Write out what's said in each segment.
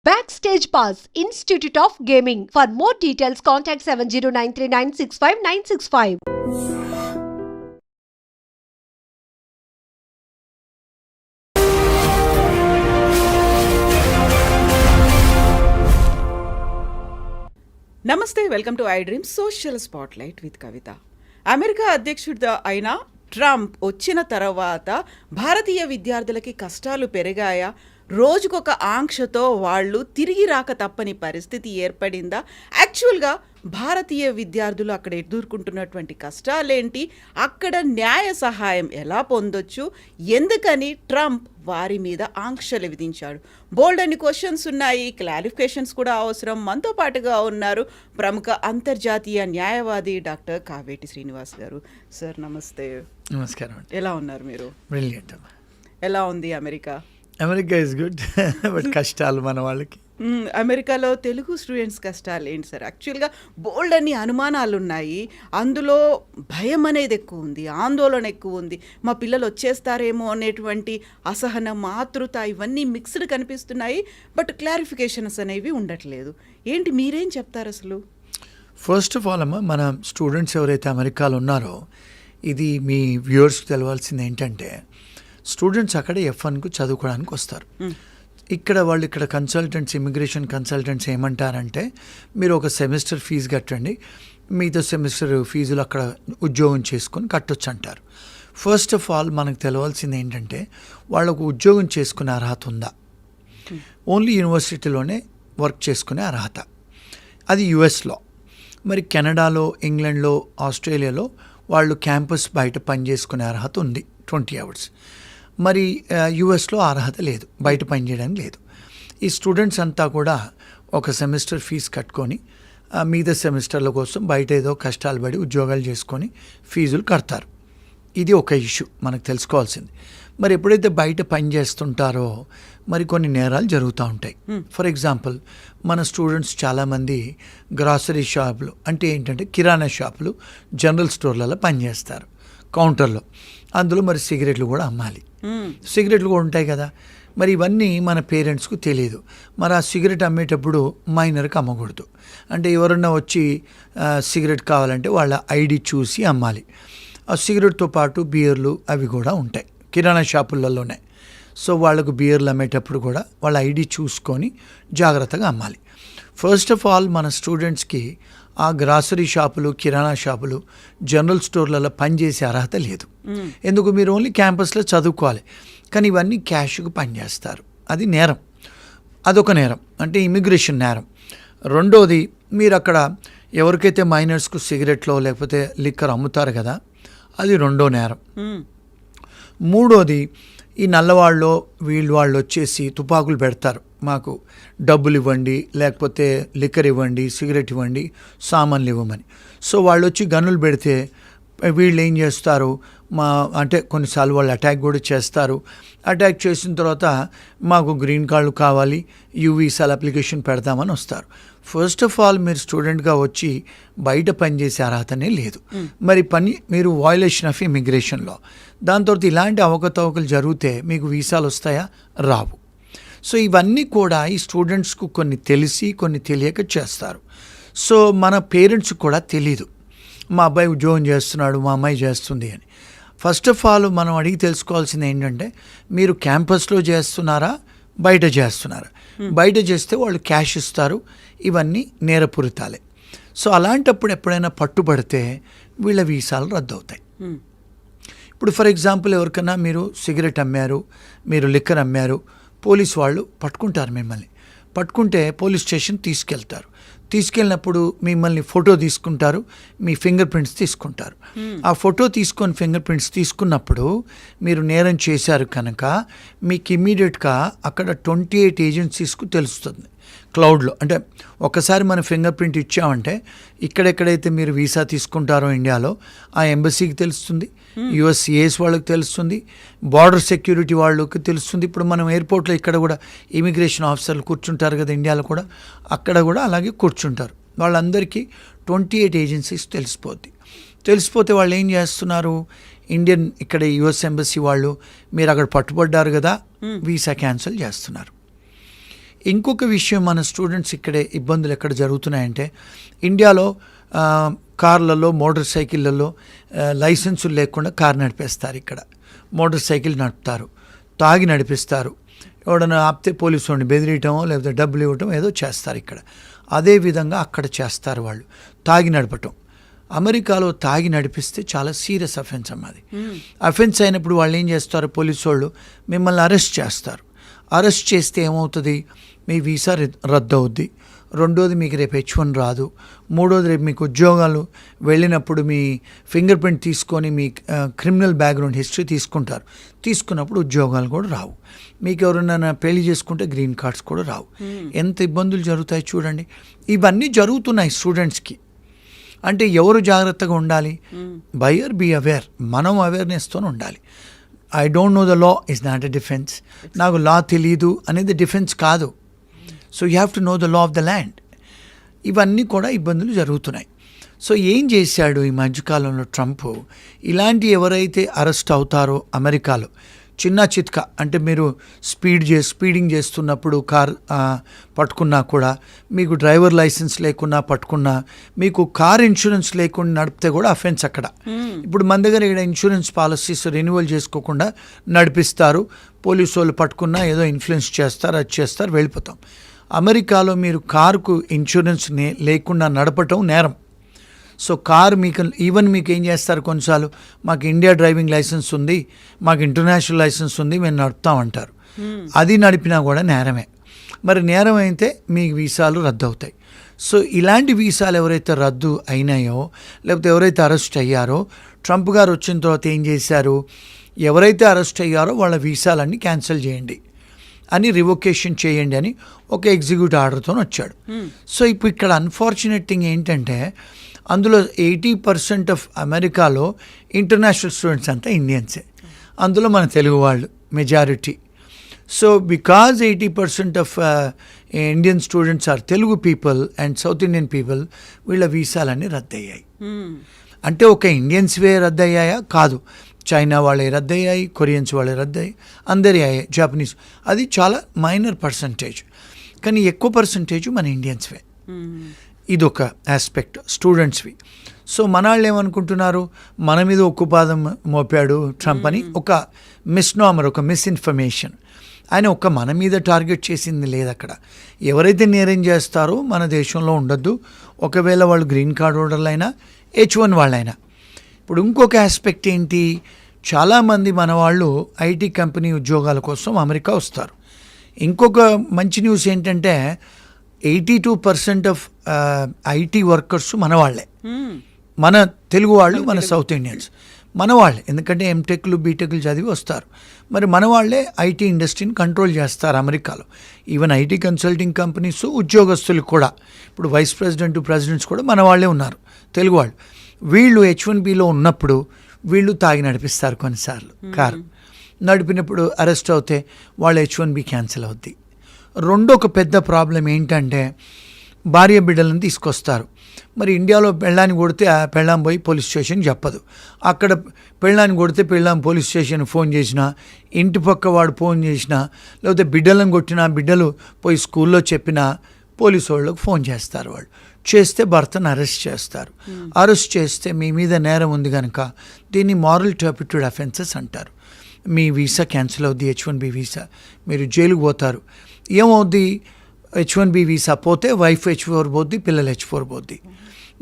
Backstage Pass, Institute of Gaming. For more details, contact 7093965965965. నమస్తే, welcome to I dream social spotlight with Kavitha. America అధ్యక్షుడు అయిన Trump వచ్చిన తర్వాత భారతీయ విద్యార్థులకి కష్టాలు పెరిగాయా? రోజుకొక ఆంక్షతో వాళ్ళు తిరిగి రాక తప్పని పరిస్థితి ఏర్పడిందా? యాక్చువల్గా భారతీయ విద్యార్థులు అక్కడ ఎదుర్కొంటున్నటువంటి కష్టాలేంటి? అక్కడ న్యాయ సహాయం ఎలా పొందొచ్చు? ఎందుకని ట్రంప్ వారి మీద ఆంక్షలు విధించాడు? బోల్డ్ అని క్వశ్చన్స్ ఉన్నాయి, క్లారిఫికేషన్స్ కూడా అవసరం. మనతో పాటుగా ఉన్నారు ప్రముఖ అంతర్జాతీయ న్యాయవాది డాక్టర్ కావేటి శ్రీనివాస్ గారు. సార్ నమస్తే. నమస్కారం. ఎలా ఉన్నారు మీరు? బ్రిలియంట్. ఎలా ఉంది America? America is good, but కష్టాలు మన వాళ్ళకి. అమెరికాలో తెలుగు స్టూడెంట్స్ కష్టాలు ఏంటి సార్? యాక్చువల్గా బోల్డ్ అన్ని అనుమానాలు ఉన్నాయి, అందులో భయం అనేది ఎక్కువ ఉంది, ఆందోళన ఎక్కువ ఉంది. మా పిల్లలు వచ్చేస్తారేమో అనేటువంటి అసహనం, ఆతృత ఇవన్నీ మిక్స్డ్ కనిపిస్తున్నాయి. బట్ క్లారిఫికేషన్స్ అనేవి ఉండట్లేదు. ఏంటి, మీరేం చెప్తారు అసలు? ఫస్ట్ ఆఫ్ ఆల్ అమ్మ, మన స్టూడెంట్స్ ఎవరైతే అమెరికాలో ఉన్నారో, ఇది మీ వ్యూవర్స్కి తెలవాల్సింది ఏంటంటే, స్టూడెంట్స్ అక్కడ F1కు చదువుకోవడానికి వస్తారు. ఇక్కడ వాళ్ళు ఇక్కడ కన్సల్టెంట్స్, ఇమిగ్రేషన్ కన్సల్టెంట్స్ ఏమంటారంటే, మీరు ఒక సెమిస్టర్ ఫీజు కట్టండి, మిగతా సెమిస్టర్ ఫీజులు అక్కడ ఉద్యోగం చేసుకొని కట్టొచ్చు అంటారు. ఫస్ట్ ఆఫ్ ఆల్ మనకు తెలవాల్సింది ఏంటంటే, వాళ్ళకు ఉద్యోగం చేసుకునే అర్హత ఉందా? ఓన్లీ యూనివర్సిటీలోనే వర్క్ చేసుకునే అర్హత, అది యుఎస్లో. మరి కెనడాలో, ఇంగ్లాండ్లో, ఆస్ట్రేలియాలో వాళ్ళు క్యాంపస్ బయట పనిచేసుకునే అర్హత ఉంది 20 hours. మరి యుఎస్లో అర్హత లేదు, బయట పనిచేయడానికి లేదు. ఈ స్టూడెంట్స్ అంతా కూడా ఒక సెమిస్టర్ ఫీజు కట్టుకొని మిగతా సెమిస్టర్ల కోసం బయట ఏదో కష్టాలు పడి ఉద్యోగాలు చేసుకొని ఫీజులు కడతారు. ఇది ఒక ఇష్యూ మనకు తెలుసుకోవాల్సింది. మరి ఎప్పుడైతే బయట పని చేస్తుంటారో మరి కొన్ని నేరాలు జరుగుతూ ఉంటాయి. ఫర్ ఎగ్జాంపుల్, మన స్టూడెంట్స్ చాలామంది గ్రాసరీ షాపులు, అంటే ఏంటంటే కిరాణా షాపులు, జనరల్ స్టోర్లలో పనిచేస్తారు కౌంటర్లో. అందులో మరి సిగరెట్లు కూడా అమ్మాలి, సిగరెట్లు కూడా ఉంటాయి కదా. మరి ఇవన్నీ మన పేరెంట్స్కు తెలియదు. మరి ఆ సిగరెట్ అమ్మేటప్పుడు మైనర్కి అమ్మకూడదు. అంటే ఎవరన్నా వచ్చి సిగరెట్ కావాలంటే వాళ్ళ ఐడి చూసి అమ్మాలి. ఆ సిగరెట్తో పాటు బియర్లు అవి కూడా ఉంటాయి కిరాణా షాపులలోనే. సో వాళ్ళకు బియర్లు అమ్మేటప్పుడు కూడా వాళ్ళ ఐడి చూసుకొని జాగ్రత్తగా అమ్మాలి. ఫస్ట్ ఆఫ్ ఆల్ మన స్టూడెంట్స్కి ఆ గ్రాసరీ షాపులు, కిరాణా షాపులు, జనరల్ స్టోర్లలో పనిచేసే అర్హత లేదు. ఎందుకు? మీరు ఓన్లీ క్యాంపస్లో చదువుకోవాలి. కానీ ఇవన్నీ క్యాష్కు పనిచేస్తారు, అది నేరం. అదొక నేరం, అంటే ఇమిగ్రేషన్ నేరం. రెండోది, మీరు అక్కడ ఎవరికైతే మైనర్స్కు సిగరెట్లో లేకపోతే లిక్కర్ అమ్ముతారు కదా, అది రెండో నేరం. మూడోది, ఈ నల్లవాళ్ళు వాళ్ళు వచ్చేసి తుపాకులు పెడతారు, మాకు డబ్బులు ఇవ్వండి, లేకపోతే లిక్కర్ ఇవ్వండి, సిగరెట్ ఇవ్వండి, సామాన్లు ఇవ్వమని. సో వాళ్ళు వచ్చి గన్నులు పెడితే వీళ్ళు ఏం చేస్తారు, అంటే కొన్నిసార్లు వాళ్ళు అటాక్ కూడా చేస్తారు. అటాక్ చేసిన తర్వాత మాకు గ్రీన్ కార్డులు కావాలి, వీసాల అప్లికేషన్ పెడతామని వస్తారు. ఫస్ట్ ఆఫ్ ఆల్ మీరు స్టూడెంట్గా వచ్చి బయట పనిచేసే అర్హతనే లేదు. మరి మీరు వయలేషన్ ఆఫ్ ఇమిగ్రేషన్లో. దాని తర్వాత ఇలాంటి అవకతవకలు జరిగితే మీకు వీసాలు వస్తాయా? రావు. సో ఇవన్నీ కూడా ఈ స్టూడెంట్స్కు కొన్ని తెలిసి కొన్ని తెలియక చేస్తారు. సో మన పేరెంట్స్కి కూడా తెలీదు, మా అబ్బాయి ఉద్యోగం చేస్తున్నాడు, మా అమ్మాయి చేస్తుంది అని. ఫస్ట్ ఆఫ్ ఆల్ మనం అడిగి తెలుసుకోవాల్సింది ఏంటంటే, మీరు క్యాంపస్లో చేస్తున్నారా, బయట చేస్తున్నారా? బయట చేస్తే వాళ్ళు క్యాష్ ఇస్తారు, ఇవన్నీ నేరపూరితాలే. సో అలాంటప్పుడు ఎప్పుడైనా పట్టుబడితే వీళ్ళ వీసాలు రద్దవుతాయి. ఇప్పుడు ఫర్ ఎగ్జాంపుల్, ఎవరికైనా మీరు సిగరెట్ అమ్మారు, మీరు లిక్కర్ అమ్మారు, పోలీస్ వాళ్ళు పట్టుకుంటారు. మిమ్మల్ని పట్టుకుంటే పోలీస్ స్టేషన్ తీసుకెళ్ళినప్పుడు మిమ్మల్ని ఫోటో తీసుకుంటారు, మీ ఫింగర్ ప్రింట్స్ తీసుకుంటారు. ఆ ఫోటో తీసుకొని ఫింగర్ ప్రింట్స్ తీసుకున్నప్పుడు మీరు నేరం చేశారు కనుక మీకు ఇమ్మీడియట్గా అక్కడ 28 ఏజెన్సీస్కు తెలుస్తుంది క్లౌడ్లో. అంటే ఒకసారి మన ఫింగర్ ప్రింట్ ఇచ్చామంటే ఇక్కడెక్కడైతే మీరు వీసా తీసుకుంటారో ఇండియాలో ఆ ఎంబసీకి తెలుస్తుంది, యుఎస్ఏఎస్ వాళ్ళకి తెలుస్తుంది, బార్డర్ సెక్యూరిటీ వాళ్ళకి తెలుస్తుంది. ఇప్పుడు మనం ఎయిర్పోర్ట్లో ఇక్కడ కూడా ఇమిగ్రేషన్ ఆఫీసర్లు కూర్చుంటారు కదా ఇండియాలో కూడా, అక్కడ కూడా అలాగే కూర్చుంటారు. వాళ్ళందరికీ 28 ఏజెన్సీస్ తెలిసిపోతే వాళ్ళు ఏం చేస్తున్నారు, ఇండియన్ ఇక్కడ యుఎస్ ఎంబసీ వాళ్ళు మీరు అక్కడ పట్టుబడ్డారు కదా, వీసా క్యాన్సిల్ చేస్తున్నారు. ఇంకొక విషయం మన స్టూడెంట్స్ ఇక్కడే ఇబ్బందులు ఎక్కడ జరుగుతున్నాయంటే ఇండియాలో కార్లలో మోటార్ సైకిళ్ళల్లో లైసెన్సులు లేకుండా కార్ నడిపేస్తారు. ఇక్కడ మోటార్ సైకిల్ నడుపుతారు, తాగి నడిపిస్తారు. ఎవడన్నా ఆపితే పోలీసు వాడిని బెదిరియటమో లేకపోతే డబ్బులు ఇవ్వటం ఏదో చేస్తారు ఇక్కడ. అదేవిధంగా అక్కడ చేస్తారు వాళ్ళు తాగి నడపటం. అమెరికాలో తాగి నడిపిస్తే చాలా సీరియస్ అఫెన్స్ అన్నది. అఫెన్స్ అయినప్పుడు వాళ్ళు ఏం చేస్తారు, పోలీసు వాళ్ళు మిమ్మల్ని అరెస్ట్ చేస్తారు. అరెస్ట్ చేస్తే ఏమవుతుంది, మీ వీసా రద్దు అవుద్ది. రెండోది మీకు రేపు H1 రాదు. మూడోది రేపు మీకు ఉద్యోగాలు వెళ్ళినప్పుడు మీ ఫింగర్ ప్రింట్ తీసుకొని మీ క్రిమినల్ బ్యాక్గ్రౌండ్ హిస్టరీ తీసుకుంటారు. తీసుకున్నప్పుడు ఉద్యోగాలు కూడా రావు. మీకు ఎవరైనా పెళ్లి చేసుకుంటే గ్రీన్ కార్డ్స్ కూడా రావు. ఎంత ఇబ్బందులు జరుగుతాయి చూడండి. ఇవన్నీ జరుగుతున్నాయి స్టూడెంట్స్కి. అంటే ఎవరు జాగ్రత్తగా ఉండాలి, బయర్ బీ అవేర్. మనం అవేర్నెస్తో ఉండాలి. I don't know the law is not a defence. నాకు లా తెలీదు అనేది డిఫెన్స్ కాదు. So you have to know the law of the land. ఇవన్నీ కూడా ఇబ్బందులు జరుగుతున్నాయి. సో ఏం చేశాడు ఈ మధ్యకాలంలో ట్రంప్, ఇలాంటి ఎవరైతే అరెస్ట్ అవుతారో అమెరికాలో చిన్న చిత్క, అంటే మీరు స్పీడింగ్ చేస్తున్నప్పుడు కార్ పట్టుకున్నా కూడా, మీకు డ్రైవర్ లైసెన్స్ లేకున్నా పట్టుకున్నా, మీకు కార్ ఇన్సూరెన్స్ లేకుండా నడిపితే కూడా అఫెన్స్ అక్కడ. ఇప్పుడు మన దగ్గర ఇక్కడ ఇన్సూరెన్స్ పాలసీస్ రెన్యువల్ చేసుకోకుండా నడిపిస్తారు. పోలీసు వాళ్ళు పట్టుకున్నా ఏదో ఇన్ఫ్లుయెన్స్ చేస్తారు, అది చేస్తారు, వెళ్ళిపోతాం. అమెరికాలో మీరు కారుకు ఇన్సూరెన్స్ లేకుండా నడపటం నేరం. సో కార్ మీకు ఈవెన్ మీకు ఏం చేస్తారు కొన్నిసార్లు, మాకు ఇండియా డ్రైవింగ్ లైసెన్స్ ఉంది, మాకు ఇంటర్నేషనల్ లైసెన్స్ ఉంది, మేము నడుపుతామంటారు. అది నడిపినా కూడా నేరమే. మరి నేరం అయితే మీ వీసాలు రద్దు అవుతాయి. సో ఇలాంటి వీసాలు ఎవరైతే రద్దు అయినాయో లేకపోతే ఎవరైతే అరెస్ట్ అయ్యారో, ట్రంప్ గారు వచ్చిన తర్వాత ఏం చేశారు, ఎవరైతే అరెస్ట్ అయ్యారో వాళ్ళ వీసాలన్నీ క్యాన్సిల్ చేయండి అని, రివొకేషన్ చేయండి అని ఒక ఎగ్జిక్యూటివ్ ఆర్డర్తో వచ్చాడు. సో ఇప్పుడు ఇక్కడ అన్ఫార్చునేట్ థింగ్ ఏంటంటే, అందులో 80% ఆఫ్ అమెరికాలో ఇంటర్నేషనల్ స్టూడెంట్స్ అంతా ఇండియన్సే. అందులో మన తెలుగు వాళ్ళు majority. So because 80% of Indian students are Telugu people and south Indian people, వీళ్ళ వీసాలన్నీ రద్దయ్యాయి. అంటే ఒక ఇండియన్స్వే రద్దయ్యాయా? కాదు, చైనా వాళ్ళే రద్దయ్యాయి, కొరియన్స్ వాళ్ళే రద్దయ్యాయి, అందరి అయ్యాయి, జపనీస్. అది చాలా మైనర్ పర్సంటేజ్, కానీ ఎక్కువ పర్సంటేజ్ మన ఇండియన్స్వే. ఇదొక ఆస్పెక్ట్ స్టూడెంట్స్వి. సో మన వాళ్ళు ఏమనుకుంటున్నారు, మన మీద ఉక్కుపాదం మోపాడు ట్రంప్ అని ఒక మిస్నామర్, ఒక మిస్ఇన్ఫర్మేషన్. ఆయన ఒక్క మన మీద టార్గెట్ చేసింది లేదు. అక్కడ ఎవరైతే నేరం చేస్తారో మన దేశంలో ఉండొద్దు, ఒకవేళ వాళ్ళు గ్రీన్ కార్డ్ హోల్డర్లు అయినా H1 వాళ్ళైనా. ఇప్పుడు ఇంకొక ఆస్పెక్ట్ ఏంటి, చాలామంది మన వాళ్ళు ఐటీ కంపెనీ ఉద్యోగాల కోసం అమెరికా వస్తారు. ఇంకొక మంచి న్యూస్ ఏంటంటే 82% ఆఫ్ ఐటీ వర్కర్స్ మన వాళ్ళే, మన తెలుగు వాళ్ళు, మన సౌత్ ఇండియన్స్ మన వాళ్ళే. ఎందుకంటే ఎంటెక్లు బీటెక్లు చదివి వస్తారు. మరి మన వాళ్ళే ఐటీ ఇండస్ట్రీని కంట్రోల్ చేస్తారు అమెరికాలో. ఈవెన్ ఐటీ కన్సల్టింగ్ కంపెనీస్ ఉద్యోగస్తులు కూడా, ఇప్పుడు వైస్ ప్రెసిడెంట్స్ కూడా మన వాళ్ళే ఉన్నారు, తెలుగు వాళ్ళు. వీళ్ళు H1Bలో ఉన్నప్పుడు వీళ్ళు తాగి నడిపిస్తారు కొన్నిసార్లు కారు. నడిపినప్పుడు అరెస్ట్ అవుతే వాళ్ళ H1B క్యాన్సిల్ అవుద్ది. రెండొక పెద్ద ప్రాబ్లం ఏంటంటే, భార్య బిడ్డలను తీసుకొస్తారు. మరి ఇండియాలో పెళ్ళాన్ని కొడితే ఆ పెళ్ళాం పోయి పోలీస్ స్టేషన్ చెప్పదు. అక్కడ పెళ్ళాన్ని కొడితే పెళ్ళాం పోలీస్ స్టేషన్ ఫోన్ చేసినా, ఇంటి పక్క వాడు ఫోన్ చేసినా, లేకపోతే బిడ్డలను కొట్టినా బిడ్డలు పోయి స్కూల్లో చెప్పినా పోలీసు వాళ్ళకు ఫోన్ చేస్తారు. వాళ్ళు చేస్తే భర్తను అరెస్ట్ చేస్తారు. అరెస్ట్ చేస్తే మీ మీద నేరం ఉంది కనుక దీన్ని మారల్ టర్పిట్యూడ్ అఫెన్సెస్ అంటారు. మీ వీసా క్యాన్సిల్ అవుద్ది, H1B వీసా, మీరు జైలుకు పోతారు. ఏమవుద్ది, H1B వీసా పోతే వైఫ్ H4 పోద్ది, పిల్లలు H4 పోద్ది.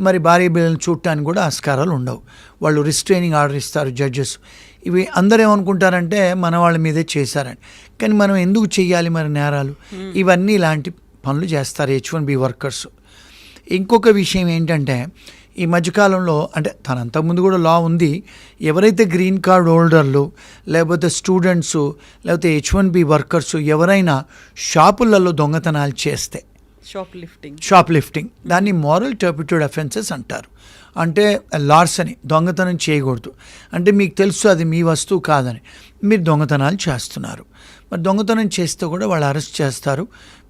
మరి భార్య బిడ్డలను చూడటానికి కూడా ఆస్కారాలు ఉండవు. వాళ్ళు రిస్ట్రైనింగ్ ఆర్డర్ ఇస్తారు జడ్జెస్. ఇవి అందరూ ఏమనుకుంటారంటే మన వాళ్ళ మీదే చేశారని. కానీ మనం ఎందుకు చెయ్యాలి మరి నేరాలు? ఇవన్నీ ఇలాంటి పనులు చేస్తారు H1B వర్కర్స్. ఇంకొక విషయం ఏంటంటే, ఈ మధ్యకాలంలో, అంటే అంతకుముందు కూడా లా ఉంది, ఎవరైతే గ్రీన్ కార్డ్ హోల్డర్లు లేకపోతే స్టూడెంట్స్ లేకపోతే H1B వర్కర్స్ ఎవరైనా షాపులలో దొంగతనాలు చేస్తే, షాప్ లిఫ్టింగ్, దాన్ని మారల్ టర్పిట్యూడ్ అఫెన్సెస్ అంటారు. అంటే లార్సని, దొంగతనం చేయకూడదు. అంటే మీకు తెలుసు అది మీ వస్తువు కాదని, మీరు దొంగతనాలు చేస్తున్నారు. మరి దొంగతనం చేస్తే కూడా వాళ్ళు అరెస్ట్ చేస్తారు,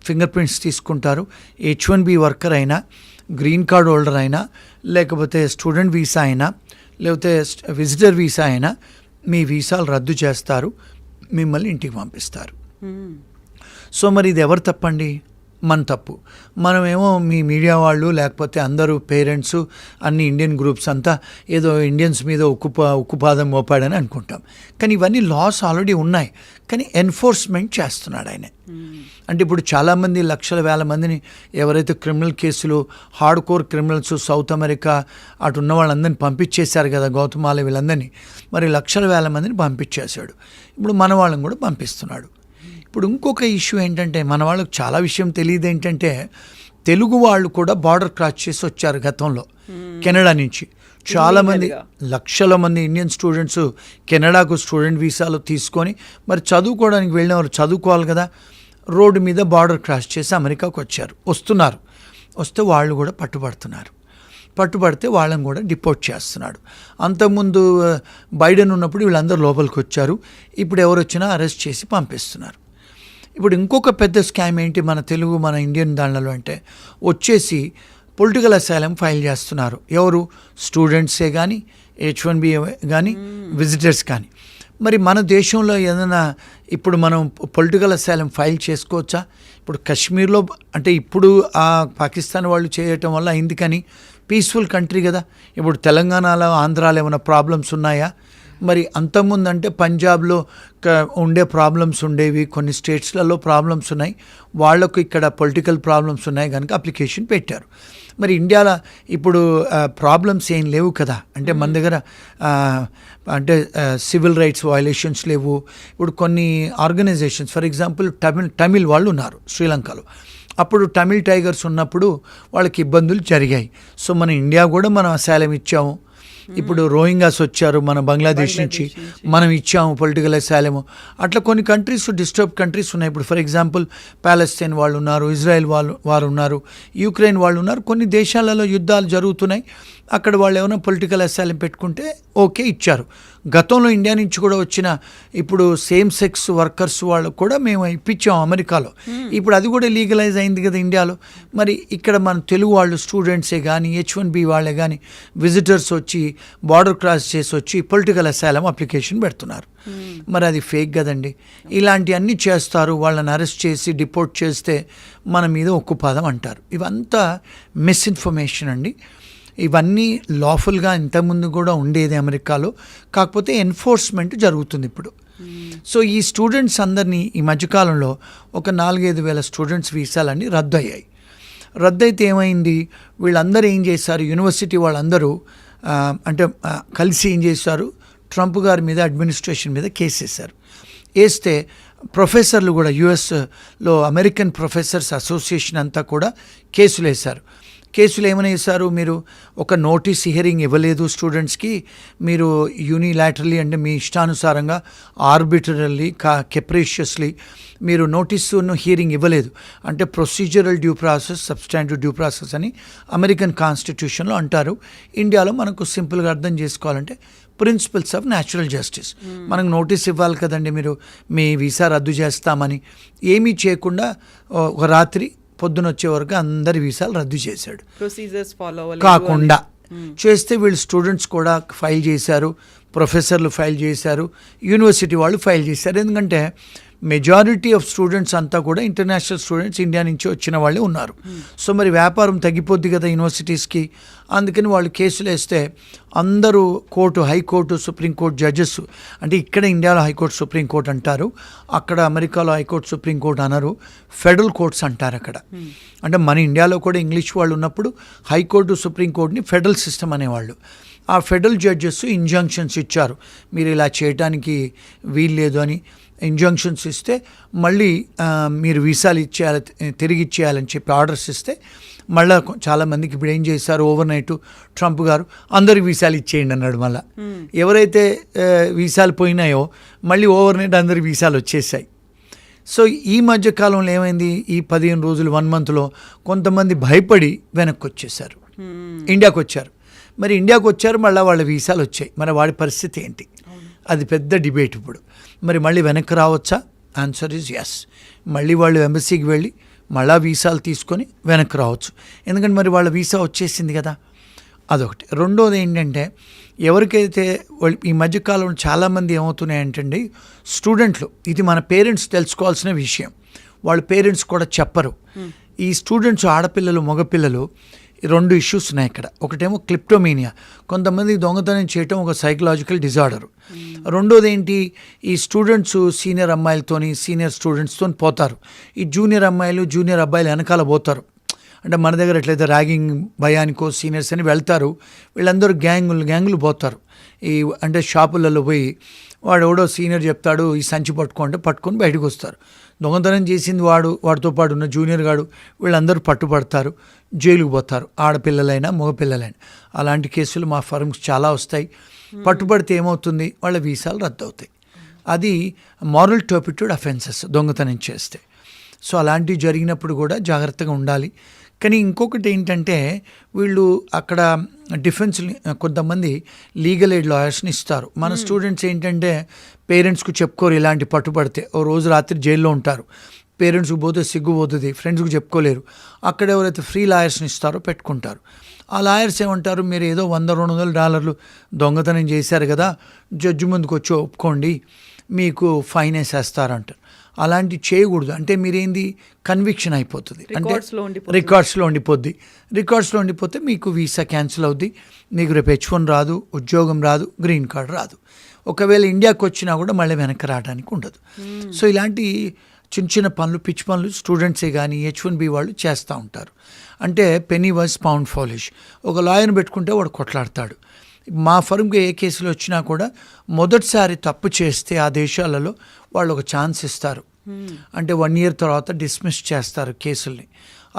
ఫింగర్ ప్రింట్స్ తీసుకుంటారు. H1B వర్కర్ అయినా, గ్రీన్ కార్డ్ హోల్డర్ అయినా, లేకపోతే స్టూడెంట్ వీసా అయినా, లేకపోతే విజిటర్ వీసా అయినా, మీ వీసాలు రద్దు చేస్తారు, మిమ్మల్ని ఇంటికి పంపిస్తారు. సో మరి ఇది ఎవరు తప్పండి? మన తప్పు. మనమేమో మీ మీడియా వాళ్ళు లేకపోతే అందరూ పేరెంట్స్ అన్ని ఇండియన్ గ్రూప్స్ అంతా ఏదో ఇండియన్స్ మీద ఉక్కుపాదం మోపాడని అనుకుంటాం. కానీ ఇవన్నీ లాస్ ఆల్రెడీ ఉన్నాయి, కానీ ఎన్ఫోర్స్మెంట్ చేస్తున్నాడు ఆయన. అంటే ఇప్పుడు చాలామంది లక్షల వేల మందిని ఎవరైతే క్రిమినల్ కేసులు hard core criminals south America అటు ఉన్న వాళ్ళందరినీ పంపించేశారు కదా, గౌతమాల వీళ్ళందరినీ. మరి లక్షల వేల మందిని పంపించేశాడు. ఇప్పుడు మన వాళ్ళని కూడా పంపిస్తున్నాడు. ఇప్పుడు ఇంకొక ఇష్యూ ఏంటంటే, మన వాళ్ళకి చాలా విషయం తెలియదు ఏంటంటే, తెలుగు వాళ్ళు కూడా బార్డర్ క్రాస్ చేసి వచ్చారు గతంలో కెనడా నుంచి. చాలామంది లక్షల మంది ఇండియన్ స్టూడెంట్స్ కెనడాకు స్టూడెంట్ వీసాలు తీసుకొని మరి చదువుకోవడానికి వెళ్ళినవారు చదువుకోవాలి కదా, రోడ్డు మీద బార్డర్ క్రాస్ చేసి అమెరికాకు వస్తున్నారు. వస్తే వాళ్ళు కూడా పట్టుబడితే వాళ్ళని కూడా డిపోర్ట్ చేస్తున్నాడు. అంతకుముందు బైడెన్ ఉన్నప్పుడు వీళ్ళందరూ లోపలికి వచ్చారు, ఇప్పుడు ఎవరు వచ్చినా అరెస్ట్ చేసి పంపిస్తున్నారు. ఇప్పుడు ఇంకొక పెద్ద స్కామ్ ఏంటి మన ఇండియన్ దాంట్లో అంటే, వచ్చేసి పొలిటికల్ అసైలం ఫైల్ చేస్తున్నారు. ఎవరు? స్టూడెంట్సే కానీ, H1B కానీ, విజిటర్స్ కానీ. మరి మన దేశంలో ఏదైనా ఇప్పుడు మనం పొలిటికల్ అసైలం ఫైల్ చేసుకోవచ్చా? ఇప్పుడు కాశ్మీర్లో అంటే ఇప్పుడు ఆ పాకిస్తాన్ వాళ్ళు చేయటం వల్ల అయింది, కానీ పీస్ఫుల్ కంట్రీ కదా. ఇప్పుడు తెలంగాణలో ఆంధ్రాలో ఏమైనా ప్రాబ్లమ్స్ ఉన్నాయా? మరి అంతకుముందు అంటే పంజాబ్లో ఉండే ప్రాబ్లమ్స్ ఉండేవి, కొన్ని స్టేట్స్లలో ప్రాబ్లమ్స్ ఉన్నాయి, వాళ్లకు ఇక్కడ పొలిటికల్ ప్రాబ్లమ్స్ ఉన్నాయి కనుక అప్లికేషన్ పెట్టారు. మరి ఇండియాలో ఇప్పుడు ప్రాబ్లమ్స్ ఏం లేవు కదా. అంటే మన దగ్గర అంటే సివిల్ రైట్స్ వయలేషన్స్ లేవు. ఇప్పుడు కొన్ని ఆర్గనైజేషన్స్, ఫర్ ఎగ్జాంపుల్ తమిళ్ వాళ్ళు ఉన్నారు శ్రీలంకలో. అప్పుడు తమిళ్ టైగర్స్ ఉన్నప్పుడు వాళ్ళకి ఇబ్బందులు జరిగాయి. సో మన ఇండియా కూడా మనం అసైలం ఇచ్చాము. ఇప్పుడు రోహింగాస్ వచ్చారు మన బంగ్లాదేశ్ నుంచి, మనం ఇచ్చాము పొలిటికల్ అసైలము. అట్లా కొన్ని కంట్రీస్ డిస్టర్బ్ కంట్రీస్ ఉన్నాయి. ఇప్పుడు ఫర్ ఎగ్జాంపుల్ పాలస్తీన్ వాళ్ళు ఉన్నారు, ఇజ్రాయెల్ వారు ఉన్నారు, యుక్రెయిన్ వాళ్ళు ఉన్నారు. కొన్ని దేశాలలో యుద్ధాలు జరుగుతున్నాయి, అక్కడ వాళ్ళు ఏమైనా పొలిటికల్ అసైలం పెట్టుకుంటే ఓకే ఇచ్చారు. గతంలో ఇండియా నుంచి కూడా వచ్చిన ఇప్పుడు సేమ్ సెక్స్ వర్కర్స్ వాళ్ళకు కూడా మేము ఇప్పించాం అమెరికాలో. ఇప్పుడు అది కూడా లీగలైజ్ అయింది కదా ఇండియాలో. మరి ఇక్కడ మన తెలుగు వాళ్ళు స్టూడెంట్సే కానీ, H1B వాళ్ళే కానీ, విజిటర్స్ వచ్చి బార్డర్ క్రాస్ చేసి వచ్చి పొలిటికల్ అసైలం అప్లికేషన్ పెడుతున్నారు. మరి అది ఫేక్ కదండి. ఇలాంటివన్నీ చేస్తారు, వాళ్ళని అరెస్ట్ చేసి డిపోర్ట్ చేస్తే మన మీద ఉక్కుపాదం అంటారు. ఇవంతా మిస్ఇన్ఫర్మేషన్ అండి. ఇవన్నీ లాఫుల్గా ఇంతకుముందు కూడా ఉండేది అమెరికాలో, కాకపోతే ఎన్ఫోర్స్మెంట్ జరుగుతుంది ఇప్పుడు. సో ఈ స్టూడెంట్స్ అందరినీ ఈ మధ్యకాలంలో ఒక 4-5 వేల స్టూడెంట్స్ వీసాలన్నీ రద్దయ్యాయి. రద్దయితే ఏమైంది, వీళ్ళందరూ ఏం చేశారు, యూనివర్సిటీ వాళ్ళందరూ అంటే కలిసి ఏం చేశారు, ట్రంప్ గారి మీద అడ్మినిస్ట్రేషన్ మీద కేసు వేశారు. వేస్తే ప్రొఫెసర్లు కూడా యుఎస్లో అమెరికన్ ప్రొఫెసర్స్ అసోసియేషన్ అంతా కూడా కేసులు వేశారు. కేసులు ఏమైనా వేశారు, మీరు ఒక నోటీస్ హియరింగ్ ఇవ్వలేదు స్టూడెంట్స్కి, మీరు యూనిలాటరలీ అంటే మీ ఇష్టానుసారంగా ఆర్బిటరల్లీ కెప్రేషియస్లీ మీరు నోటీసును హియరింగ్ ఇవ్వలేదు. అంటే procedural due process, substantive due process అని అమెరికన్ కాన్స్టిట్యూషన్లో అంటారు. ఇండియాలో మనకు సింపుల్గా అర్థం చేసుకోవాలంటే ప్రిన్సిపల్స్ ఆఫ్ న్యాచురల్ జస్టిస్. మనకు నోటీస్ ఇవ్వాలి కదండి, మీరు మీ వీసా రద్దు చేస్తామని. ఏమీ చేయకుండా ఒక రాత్రి పొద్దున వచ్చే వరకు అందరి వీసాలు రద్దు చేశాడు. ప్రొసీజర్స్ ఫాలో కాకుండా చేస్తే వీళ్ళు స్టూడెంట్స్ కూడా ఫైల్ చేశారు, ప్రొఫెసర్లు ఫైల్ చేశారు, యూనివర్సిటీ వాళ్ళు ఫైల్ చేశారు. ఎందుకంటే మెజారిటీ ఆఫ్ స్టూడెంట్స్ అంతా కూడా ఇంటర్నేషనల్ స్టూడెంట్స్ ఇండియా నుంచి వచ్చిన వాళ్ళే ఉన్నారు. సో మరి వ్యాపారం తగ్గిపోద్ది కదా యూనివర్సిటీస్కి. అందుకని వాళ్ళు కేసులు వేస్తే అందరూ హైకోర్టు, సుప్రీంకోర్టు జడ్జెస్, అంటే ఇక్కడ ఇండియాలో హైకోర్టు సుప్రీంకోర్టు అంటారు, అక్కడ అమెరికాలో హైకోర్టు సుప్రీంకోర్టు అనరు, ఫెడరల్ కోర్ట్స్ అంటారు అక్కడ. అంటే మన ఇండియాలో కూడా ఇంగ్లీష్ వాళ్ళు ఉన్నప్పుడు హైకోర్టు సుప్రీంకోర్టుని ఫెడరల్ సిస్టమ్ అనేవాళ్ళు. ఆ ఫెడరల్ జడ్జెస్ ఇంజంక్షన్స్ ఇచ్చారు, మీరు ఇలా చేయడానికి వీల్లేదు అని ఇంజంక్షన్స్ ఇస్తే మళ్ళీ మీరు వీసాలు తిరిగి ఇచ్చేయాలని చెప్పి ఆర్డర్స్ ఇస్తే మళ్ళీ చాలామందికి ఇప్పుడు ఏం చేశారు, ఓవర్ నైట్ ట్రంప్ గారు అందరికి వీసాలు ఇచ్చేయండి అన్నాడు. మళ్ళీ ఎవరైతే వీసాలు పోయినాయో మళ్ళీ ఓవర్ నైట్ అందరికి వీసాలు వచ్చేసాయి. సో ఈ మధ్య కాలంలో ఏమైంది, ఈ 15 రోజులు 1 monthలో కొంతమంది భయపడి వెనక్కి వచ్చేసారు, ఇండియాకు వచ్చారు. మరి ఇండియాకు వచ్చారు, మళ్ళీ వాళ్ళ వీసాలు వచ్చాయి. మరి వాడి పరిస్థితి ఏంటి, అది పెద్ద డిబేట్ ఇప్పుడు. మరి మళ్ళీ వెనక్కి రావచ్చా? Answer is yes. మళ్ళీ వాళ్ళు ఎంబసీకి వెళ్ళి మళ్ళీ వీసాలు తీసుకొని వెనక్కి రావచ్చు, ఎందుకంటే మరి వాళ్ళ వీసా వచ్చేసింది కదా. అదొకటి. రెండోది ఏంటంటే, ఎవరికైతే ఈ మధ్యకాలంలో చాలామంది ఏమవుతున్నాయంటండి, స్టూడెంట్లు, ఇది మన పేరెంట్స్ తెలుసుకోవాల్సిన విషయం, వాళ్ళ పేరెంట్స్ కూడా చెప్పరు. ఈ స్టూడెంట్స్ ఆడపిల్లలు మగపిల్లలు 2 ఇష్యూస్ ఉన్నాయి ఇక్కడ. ఒకటేమో క్లిప్టోమీనియా, కొంతమంది దొంగతనం చేయటం ఒక సైకలాజికల్ డిజార్డర్. రెండోది ఏంటి, ఈ స్టూడెంట్స్ సీనియర్ అమ్మాయిలతోని సీనియర్ స్టూడెంట్స్తో పోతారు, ఈ జూనియర్ అమ్మాయిలు జూనియర్ అబ్బాయిలు వెనకాల పోతారు. అంటే మన దగ్గర ఎట్లయితే ర్యాగింగ్ భయానికో సీనియర్స్ అని వెళ్తారు, వీళ్ళందరూ గ్యాంగులు పోతారు. ఈ అంటే షాపులలో పోయి వాడు ఎవడో సీనియర్ చెప్తాడు ఈ సంచి పట్టుకొని బయటకు వస్తారు. దొంగతనం చేసింది వాడితో పాటు ఉన్న జూనియర్ గాడు, వీళ్ళందరూ పట్టుబడతారు, జైలుకు పోతారు, ఆడపిల్లలైనా మగపిల్లలైనా. అలాంటి కేసులు మా ఫర్మ్స్ చాలా వస్తాయి. పట్టుబడితే ఏమవుతుంది, వాళ్ళ వీసాలు రద్దు అవుతాయి. అది మారల్ టర్పిట్యూడ్ అఫెన్సెస్, దొంగతనం చేస్తే. సో అలాంటివి జరిగినప్పుడు కూడా జాగ్రత్తగా ఉండాలి. కానీ ఇంకొకటి ఏంటంటే, వీళ్ళు అక్కడ డిఫెన్స్ కొంతమంది లీగల్ ఎయిడ్ లాయర్స్ని ఇస్తారు. మన స్టూడెంట్స్ ఏంటంటే పేరెంట్స్కు చెప్పుకోరు, ఇలాంటి పట్టుబడితే ఓ రోజు రాత్రి జైల్లో ఉంటారు, పేరెంట్స్కి పోతే సిగ్గుపోతుంది, ఫ్రెండ్స్కి చెప్పుకోలేరు. అక్కడ ఎవరైతే ఫ్రీ లాయర్స్ని ఇస్తారో పెట్టుకుంటారు. ఆ లాయర్స్ ఏమంటారు, మీరు ఏదో $100-200 దొంగతనం చేశారు కదా, జడ్జి ముందుకు వచ్చి ఒప్పుకోండి, మీకు ఫైన్ వేసేస్తారంటారు. అలాంటి చేయకూడదు. అంటే మీరేంది, కన్విక్షన్ అయిపోతుంది, అంటే రికార్డ్స్లో ఉండిపోతే మీకు వీసా క్యాన్సిల్ అవుద్ది, మీకు రేపు H1 రాదు, ఉద్యోగం రాదు, గ్రీన్ కార్డ్ రాదు. ఒకవేళ ఇండియాకి వచ్చినా కూడా మళ్ళీ వెనక్కి రావడానికి ఉండదు. సో ఇలాంటి చిన్న పనులు, పిచ్చి పనులు స్టూడెంట్సే కానీ H1B వాళ్ళు చేస్తూ ఉంటారు. అంటే పెనీ వాజ్ పౌండ్ ఫాలిష్. ఒక లాయర్ని పెట్టుకుంటే వాడు కొట్లాడతాడు. మా ఫర్మ్కి ఏ కేసులు వచ్చినా కూడా మొదటిసారి తప్పు చేస్తే ఆ దేశాలలో వాళ్ళు ఒక ఛాన్స్ ఇస్తారు. అంటే 1 year తర్వాత డిస్మిస్ చేస్తారు కేసుల్ని.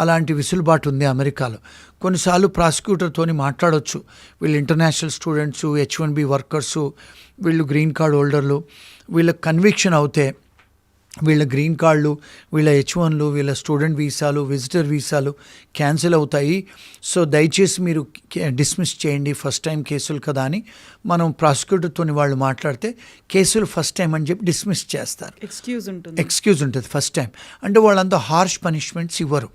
అలాంటి విసులుబాటు ఉంది అమెరికాలో. కొన్నిసార్లు ప్రాసిక్యూటర్తోని మాట్లాడవచ్చు, వీళ్ళు ఇంటర్నేషనల్ స్టూడెంట్స్, H1B వర్కర్సు, వీళ్ళు గ్రీన్ కార్డ్ హోల్డర్లు, వీళ్ళకి కన్విక్షన్ అవుతే వీళ్ళ గ్రీన్ కార్డులు, వీళ్ళ H1లు, వీళ్ళ స్టూడెంట్ వీసాలు, విజిటర్ వీసాలు క్యాన్సిల్ అవుతాయి. సో దయచేసి మీరు డిస్మిస్ చేయండి, ఫస్ట్ టైం కేసులు కదా అని మనం ప్రాసిక్యూటర్తో వాళ్ళు మాట్లాడితే కేసులు ఫస్ట్ టైం అని చెప్పి డిస్మిస్ చేస్తారు. ఎక్స్క్యూజ్ ఉంటుంది ఫస్ట్ టైం. అంటే వాళ్ళంతా హార్ష్ పనిష్మెంట్స్ ఇవ్వరు.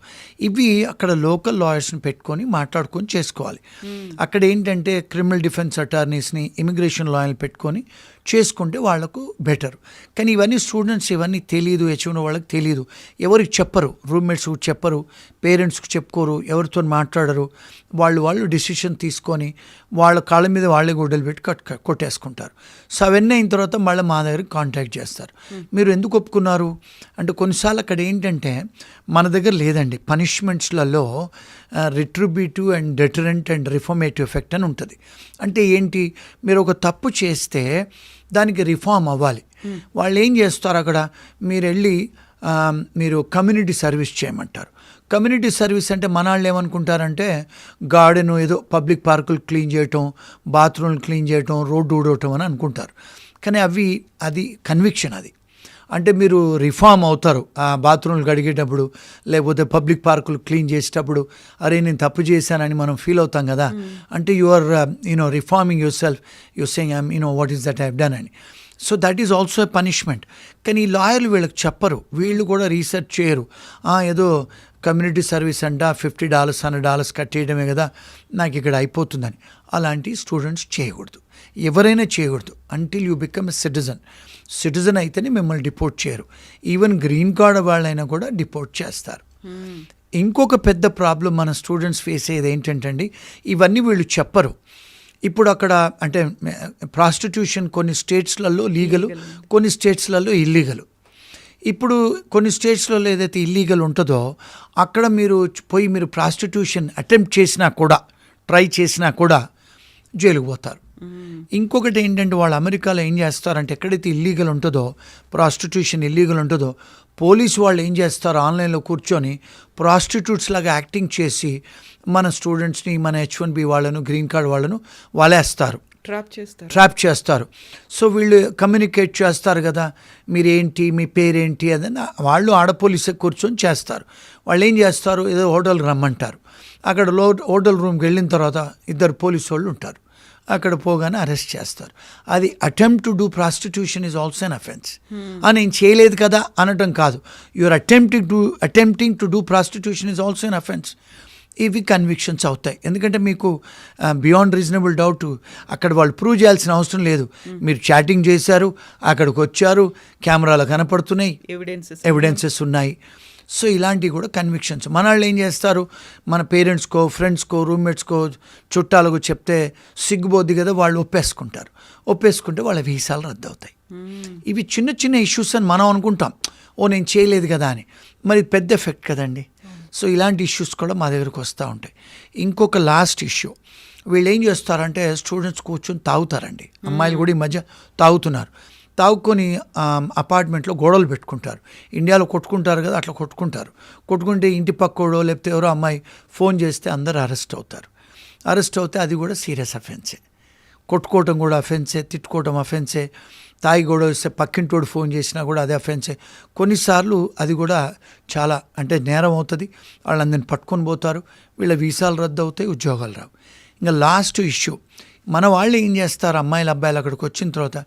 ఇవి అక్కడ లోకల్ లాయర్స్ని పెట్టుకొని మాట్లాడుకొని చేసుకోవాలి. అక్కడ ఏంటంటే క్రిమినల్ డిఫెన్స్ అటార్నీస్ని, ఇమిగ్రేషన్ లాయర్ని పెట్టుకొని చేసుకుంటే వాళ్లకు బెటర్. కానీ ఇవన్నీ స్టూడెంట్స్ ఇవన్నీ తెలియదు, H1 వాళ్ళకి తెలియదు, ఎవరికి చెప్పరు, రూమ్మేట్స్కి చెప్పరు, పేరెంట్స్కి చెప్పుకోరు, ఎవరితో మాట్లాడరు. వాళ్ళు డిసిషన్ తీసుకొని వాళ్ళ కాళ్ళ మీద వాళ్ళే గుడ్డలు పెట్టి కొట్టేసుకుంటారు. సో అవన్నీ అయిన తర్వాత మళ్ళీ మా దగ్గరికి కాంటాక్ట్ చేస్తారు, మీరు ఎందుకు ఒప్పుకున్నారు అంటే. కొన్నిసార్లు అక్కడ ఏంటంటే మన దగ్గర లేదండి, పనిష్మెంట్స్లలో retributive and deterrent and reformative effect అని ఉంటుంది. అంటే ఏంటి, మీరు ఒక తప్పు చేస్తే దానికి రిఫార్మ్ అవ్వాలి. వాళ్ళు ఏం చేస్తారు, అక్కడ మీరు కమ్యూనిటీ సర్వీస్ చేయమంటారు. కమ్యూనిటీ సర్వీస్ అంటే మన వాళ్ళు ఏమనుకుంటారంటే గార్డెన్, ఏదో పబ్లిక్ పార్కులు క్లీన్ చేయటం, బాత్రూమ్లు క్లీన్ చేయటం, రోడ్డు ఊడవటం అని అనుకుంటారు. కానీ అది కన్విక్షన్. అది అంటే మీరు రిఫార్మ్ అవుతారు. ఆ బాత్రూమ్లు కడిగేటప్పుడు, లేకపోతే పబ్లిక్ పార్కులు క్లీన్ చేసేటప్పుడు, అరే నేను తప్పు చేశానని మనం ఫీల్ అవుతాం కదా. అంటే you are reforming yourself, your saying what is that I have done అని. So that is also a punishment. కానీ ఈ లాయర్లు వీళ్ళకి చెప్పరు, వీళ్ళు కూడా రీసెర్చ్ చేయరు. ఏదో కమ్యూనిటీ సర్వీస్ అంట, $50 $100 కట్టేయడమే కదా, నాకు ఇక్కడ అయిపోతుందని. అలాంటి స్టూడెంట్స్ చేయకూడదు, ఎవరైనా చేయకూడదు. Until you become a citizen అయితేనే మిమ్మల్ని డిపోర్ట్ చేయరు. ఈవెన్ గ్రీన్ కార్డ్ వాళ్ళైనా కూడా డిపోర్ట్ చేస్తారు. ఇంకొక పెద్ద ప్రాబ్లం మన స్టూడెంట్స్ ఫేస్ అయ్యేది ఏంటంటే, ఇవన్నీ వీళ్ళు చెప్పరు. ఇప్పుడు అక్కడ అంటే ప్రాస్టిట్యూషన్ కొన్ని స్టేట్స్లలో లీగలు, కొన్ని స్టేట్స్లలో ఇల్లీగలు. ఇప్పుడు కొన్ని స్టేట్స్లలో ఏదైతే ఇల్లీగల్ ఉంటుందో అక్కడ మీరు ప్రాస్టిట్యూషన్ అటెంప్ట్ చేసినా కూడా, ట్రై చేసినా కూడా జైలుకు పోతారు. ఇంకొకటి ఏంటంటే, వాళ్ళు అమెరికాలో ఏం చేస్తారంటే, ఎక్కడైతే ఇల్లీగల్ ఉంటుందో, ప్రాస్టిట్యూషన్ ఇల్లీగల్ ఉంటుందో, పోలీసు వాళ్ళు ఏం చేస్తారు, ఆన్లైన్లో కూర్చొని ప్రాస్టిట్యూట్స్ లాగా యాక్టింగ్ చేసి మన స్టూడెంట్స్ని, మన H1B వాళ్ళను, గ్రీన్ కార్డ్ వాళ్ళను వాళ్ళేస్తారు, ట్రాప్ చేస్తారు. సో వీళ్ళు కమ్యూనికేట్ చేస్తారు కదా, మీరేంటి, మీ పేరేంటి అదని వాళ్ళు ఆడపోలీసే కూర్చొని చేస్తారు. వాళ్ళు ఏం చేస్తారు, ఏదో హోటల్కి రమ్మంటారు. అక్కడ హోటల్ రూమ్కి వెళ్ళిన తర్వాత 2 పోలీసు వాళ్ళు ఉంటారు, అక్కడ పోగానే అరెస్ట్ చేస్తారు. అది attempt to do prostitution is also an offence. నేను చేయలేదు కదా అనటం కాదు, you are attempting to do prostitution is also an offence. ఇవి కన్విక్షన్స్ అవుతాయి. ఎందుకంటే మీకు బియాండ్ రీజనబుల్ డౌట్ అక్కడ వాళ్ళు ప్రూవ్ చేయాల్సిన అవసరం లేదు. మీరు చాటింగ్ చేశారు, అక్కడికి వచ్చారు, కెమెరాలు కనపడుతున్నాయి, ఎవిడెన్సెస్ ఉన్నాయి. సో ఇలాంటివి కూడా కన్విక్షన్స్. మన వాళ్ళు ఏం చేస్తారు, మన పేరెంట్స్కో ఫ్రెండ్స్కో రూమ్మేట్స్కో చుట్టాలకు చెప్తే సిగ్గుబోద్ది కదా, వాళ్ళు ఒప్పేసుకుంటే వాళ్ళ వీసాలు రద్దు అవుతాయి. ఇవి చిన్న చిన్న ఇష్యూస్ అని మనం అనుకుంటాం, నేను చేయలేదు కదా అని, మరి పెద్ద ఎఫెక్ట్ కదండి. సో ఇలాంటి ఇష్యూస్ కూడా మా దగ్గరకు వస్తూ ఉంటాయి. ఇంకొక లాస్ట్ ఇష్యూ, వీళ్ళు ఏం చేస్తారంటే స్టూడెంట్స్ కూర్చొని తాగుతారండి. అమ్మాయిలు కూడా ఈ మధ్య తాగుతున్నారు. తాగుకొని అపార్ట్మెంట్లో గొడవలు పెట్టుకుంటారు. ఇండియాలో కొట్టుకుంటారు కదా, అట్లా కొట్టుకుంటే ఇంటి పక్కోడో లేకపోతే ఎవరో అమ్మాయి ఫోన్ చేస్తే అందరూ అరెస్ట్ అవుతే అది కూడా సీరియస్ అఫెన్సే. కొట్టుకోవటం కూడా అఫెన్సే, తిట్టుకోవటం అఫెన్సే, తాగి గొడవ వస్తే పక్కింటోడు ఫోన్ చేసినా కూడా అదే అఫెన్సే. కొన్నిసార్లు అది కూడా చాలా నేరం అవుతుంది. వాళ్ళందరిని పట్టుకొని పోతారు, వీళ్ళ వీసాలు రద్దు అవుతాయి, ఉద్యోగాలు రావు. ఇంకా లాస్ట్ ఇష్యూ, మన వాళ్ళు ఏం చేస్తారు, అమ్మాయిలు అబ్బాయిలు అక్కడికి వచ్చిన తర్వాత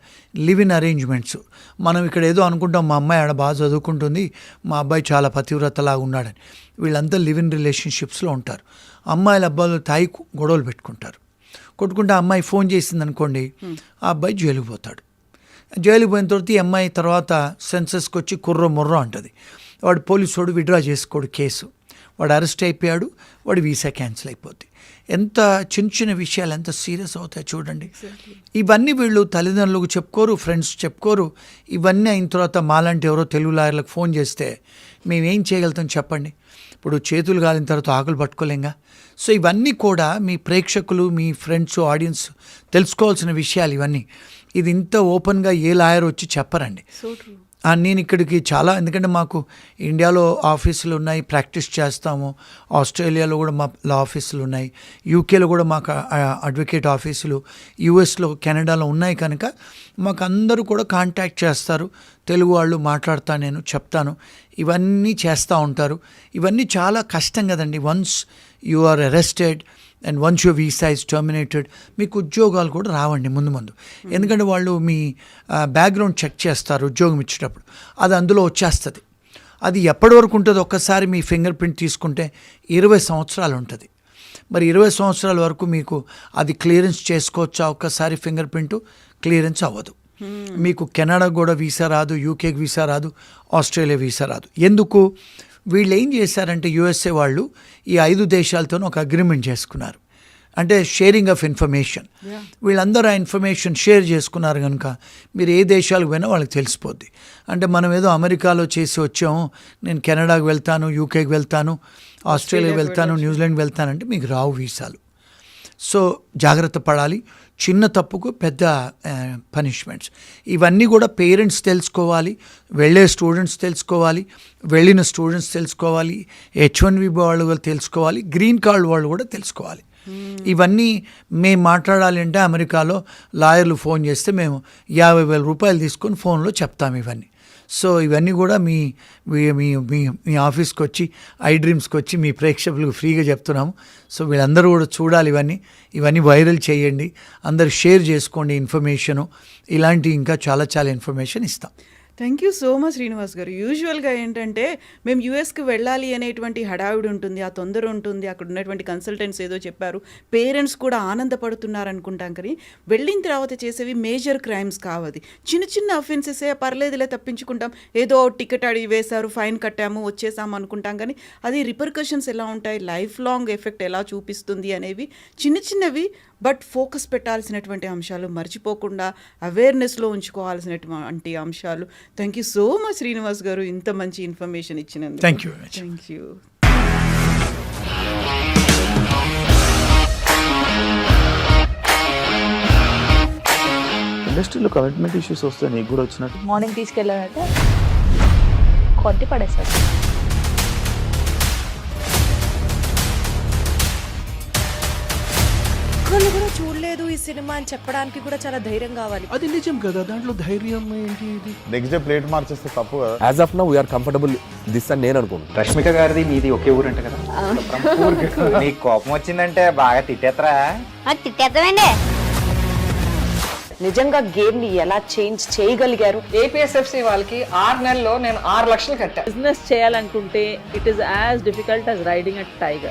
లివ్ ఇన్ అరేంజ్మెంట్స్. మనం ఇక్కడ ఏదో అనుకుంటాం, మా అమ్మాయి ఆడ బాగా చదువుకుంటుంది, మా అబ్బాయి చాలా పతివ్రతలాగా ఉన్నాడని. వీళ్ళంతా లివ్ ఇన్ రిలేషన్షిప్స్లో ఉంటారు. అమ్మాయిలు అబ్బాయిలు తాయి గొడవలు కొట్టుకుంటే అమ్మాయి ఫోన్ చేసింది అనుకోండి, ఆ అబ్బాయి జైలుకి పోతాడు. జైలుకి పోయిన తర్వాత ఈ అమ్మాయి తర్వాత సెన్సస్కి వచ్చి ముర్రో అంటుంది. వాడు పోలీసు విడ్రా చేసుకోడు కేసు, వాడు అరెస్ట్ అయిపోయాడు, వాడు వీసా క్యాన్సిల్ అయిపోద్ది. ఎంత చిన్న విషయాలు ఎంత సీరియస్ అవుతాయి చూడండి. ఇవన్నీ వీళ్ళు తల్లిదండ్రులకు చెప్పుకోరు, ఫ్రెండ్స్ చెప్పుకోరు. ఇవన్నీ అయిన తర్వాత మాలాంటి ఎవరో తెలుగు లాయర్లకు ఫోన్ చేస్తే మేమేం చేయగలుగుతాం చెప్పండి. ఇప్పుడు చేతులు కాలిన తర్వాత ఆకులు పట్టుకోలేంగా. సో ఇవన్నీ కూడా మీ ప్రేక్షకులు, మీ ఫ్రెండ్స్, ఆడియన్స్ తెలుసుకోవాల్సిన విషయాలు ఇవన్నీ. ఇది ఇంత ఓపెన్గా ఏ లాయర్ వచ్చి చెప్పరండి. నేను ఇక్కడికి చాలా, ఎందుకంటే మాకు ఇండియాలో ఆఫీసులు ఉన్నాయి, ప్రాక్టీస్ చేస్తాము. ఆస్ట్రేలియాలో కూడా మా లా ఆఫీసులు ఉన్నాయి, యూకేలో కూడా మాకు అడ్వకేట్ ఆఫీసులు, యూఎస్లో కెనడాలో ఉన్నాయి. కనుక మాకు అందరూ కూడా కాంటాక్ట్ చేస్తారు. తెలుగు వాళ్ళు మాట్లాడతాను, నేను చెప్తాను, ఇవన్నీ చేస్తూ ఉంటారు. ఇవన్నీ చాలా కష్టం కదండి. Once you are arrested and once your visa is terminated, మీకు ఉద్యోగాలు కూడా రావండి ముందు. ఎందుకంటే వాళ్ళు మీ బ్యాక్గ్రౌండ్ చెక్ చేస్తారు ఉద్యోగం ఇచ్చేటప్పుడు, అది అందులో వచ్చేస్తుంది. అది ఎప్పటి వరకు ఉంటుందో ఒక్కసారి మీ ఫింగర్ ప్రింట్ తీసుకుంటే 20 సంవత్సరాలు ఉంటుంది. మరి 20 సంవత్సరాల వరకు మీకు అది క్లియరెన్స్ చేసుకోవచ్చా? ఒక్కసారి ఫింగర్ ప్రింట్ క్లియరెన్స్ అవ్వదు. మీకు కెనడా కూడా వీసా రాదు, యూకేకి వీసా రాదు, ఆస్ట్రేలియా వీసా రాదు. ఎందుకు? వీళ్ళు ఏం చేశారంటే యూఎస్ఏ వాళ్ళు ఈ 5 దేశాలతోనూ ఒక అగ్రిమెంట్ చేసుకున్నారు. అంటే షేరింగ్ ఆఫ్ ఇన్ఫర్మేషన్. వీళ్ళందరూ ఆ ఇన్ఫర్మేషన్ షేర్ చేసుకున్నారు కనుక మీరు ఏ దేశాలకు పోయినా వాళ్ళకి తెలిసిపోద్ది. అంటే మనం ఏదో అమెరికాలో చేసి వచ్చాము, నేను కెనడాకి వెళ్తాను, యూకేకి వెళ్తాను, ఆస్ట్రేలియాకి వెళ్తాను, న్యూజిలాండ్ వెళ్తానంటే మీకు రావు వీసాలు. సో జాగ్రత్త పడాలి. చిన్న తప్పుకు పెద్ద పనిష్మెంట్స్. ఇవన్నీ కూడా పేరెంట్స్ తెలుసుకోవాలి, వెళ్ళే స్టూడెంట్స్ తెలుసుకోవాలి, వెళ్ళిన స్టూడెంట్స్ తెలుసుకోవాలి, H1B వాళ్ళు తెలుసుకోవాలి, గ్రీన్ కార్డ్ వాళ్ళు కూడా తెలుసుకోవాలి. ఇవన్నీ మేము మాట్లాడాలి అంటే అమెరికాలో లాయర్లు ఫోన్ చేస్తే మేము 50,000 రూపాయలు తీసుకొని ఫోన్లో చెప్తాము ఇవన్నీ. సో ఇవన్నీ కూడా మీ మీ మీ ఆఫీస్కి వచ్చి, iDreamsకి వచ్చి మీ ప్రేక్షకులకు ఫ్రీగా చెప్తున్నాము. సో వీళ్ళందరూ కూడా చూడాలి, ఇవన్నీ వైరల్ చేయండి, అందరు షేర్ చేసుకోండి ఇన్ఫర్మేషను. ఇలాంటి ఇంకా చాలా ఇన్ఫర్మేషన్ ఇస్తాం. Thank you so much Srinivas గారు. యూజువల్గా ఏంటంటే మేము యూఎస్కి వెళ్ళాలి అనేటువంటి హడావిడి ఉంటుంది, ఆ తొందర ఉంటుంది, అక్కడ ఉన్నటువంటి కన్సల్టెంట్స్ ఏదో చెప్పారు, పేరెంట్స్ కూడా ఆనందపడుతున్నారు అనుకుంటాం. కానీ వెళ్ళిన తర్వాత చేసేవి మేజర్ క్రైమ్స్ కావది, చిన్న అఫెన్సెసే, పర్లేదులే తప్పించుకుంటాం, ఏదో టికెట్ అడిగి వేశారు, ఫైన్ కట్టాము, వచ్చేసాము అనుకుంటాం. కానీ అది రిపర్కషన్స్ ఎలా ఉంటాయి, లైఫ్ లాంగ్ ఎఫెక్ట్ ఎలా చూపిస్తుంది అనేవి చిన్నవి, బట్ ఫోకస్ పెట్టాల్సినటువంటి అంశాలు, మర్చిపోకుండా అవేర్నెస్లో ఉంచుకోవాల్సినటువంటి అంశాలు. Thank you so much Srinivas గారు, ఇంత మంచి ఇన్ఫర్మేషన్ ఇచ్చినందుకు. Thank you. ఇండస్ట్రీలో కమిట్మెంట్ ఇష్యూస్ వస్తే నీకు కూడా వచ్చినట్టు? మార్నింగ్ తీసుకెళ్ళాడంటే కొట్టి పడేస్తాడు. ఒక్కళ్ళు కూడా చూడలేదు ఈ సినిమా అని చెప్పడానికి కూడా చాలా ధైర్యం కావాలి. అది నిజం కదా, దాంట్లో ధైర్యం ఏంటి? ఇది నెక్స్ట్ డే ప్లేట్ మార్చేస్తే తప్పు కదా. As of now we are comfortable this అని నేను అనుకుంటున్నాను. రష్మిక గారిది మీది ఒకే ఊరంట కదా? నీకు కోపం వచ్చిందంటే బాగా తిట్టేత్తరా? తిట్టేద్దామండి. నిజంగా గేమ్ ని ఎలా చేంజ్ చేయగలిగారు? ఏపీఎస్ఎఫ్సి వాళ్ళకి 6 నెలల్లో నేను 6 లక్షలు కట్టా. బిజినెస్ చేయాలనుకుంటే it is as difficult as riding a tiger.